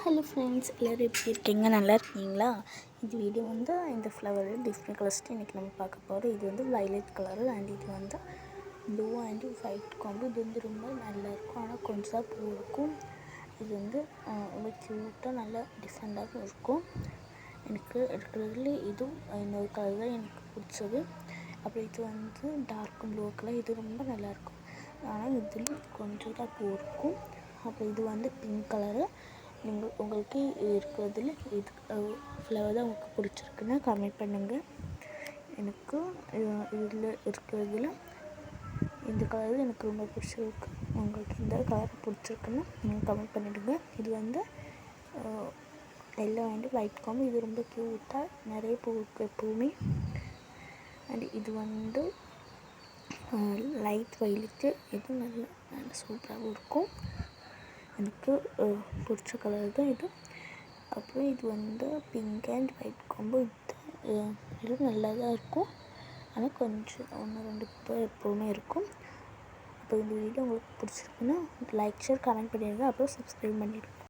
Hello friends, எல்லோரும் எப்படி இருக்கீங்க? நல்லா இருக்கீங்களா? இந்த வீடியோ வந்து இந்த ஃப்ளவர் டிஃப்ரெண்ட் கலர்ஸ்ட்டு இன்றைக்கி நம்ம பார்க்க போகிறோம். இது வந்து வயலட் கலரு அண்ட் இது வந்து ப்ளூ அண்ட் ஒயிட் காம்போ. இது வந்து ரொம்ப நல்லாயிருக்கும், ஆனால் கொஞ்சம் தான் பூ இருக்கும். இது வந்து ரொம்ப க்யூட்டாக நல்லா டிஃப்ரெண்ட்டாகவும் இருக்கும். எனக்கு இருக்கிறதுல இதுவும் இன்னொரு கலர் தான் எனக்கு பிடிச்சது. அப்புறம் இது வந்து டார்க் ப்ளூ கலர். இது ரொம்ப நல்லாயிருக்கும், ஆனால் இதுலேயும் கொஞ்சம் தான் பூ இருக்கும். அப்புறம் இது வந்து பிங்க் கலரு. உங்களுக்கு இருக்கிறதுல இது ஃப்ளவர் தான் உங்களுக்கு பிடிச்சிருக்குன்னா கமெண்ட் பண்ணுங்கள். எனக்கு இதில் இருக்கிறதுல இந்த கலர் எனக்கு ரொம்ப பிடிச்சிருக்கு. உங்களுக்கு இந்த கலர் பிடிச்சிருக்குன்னா நீங்கள் கமெண்ட் பண்ணிவிடுங்க. இது வந்து எல்லோ அண்ட் ஒயிட் காம்போ. இது ரொம்ப க்யூட்டாக நிறைய பூ இருக்குது எப்போவுமே. அண்ட் இது வந்து லைட் வயலட்டு. இது நல்லா சூப்பராகவும் இருக்கும். எனக்கு பிடிச்ச கலர் தான் இது. அப்புறம் இது வந்து பிங்க் அண்ட் ஒயிட் காம்போ. இது நல்லா தான் இருக்கும், ஆனால் கொஞ்சம் 1-2 பூ எப்போவுமே இருக்கும். அப்போ இந்த வீடியோ உங்களுக்கு பிடிச்சிருக்குன்னா லைக் ஷேர் கமெண்ட் பண்ணிடுங்க. அப்புறம் சப்ஸ்கிரைப் பண்ணிடுங்க.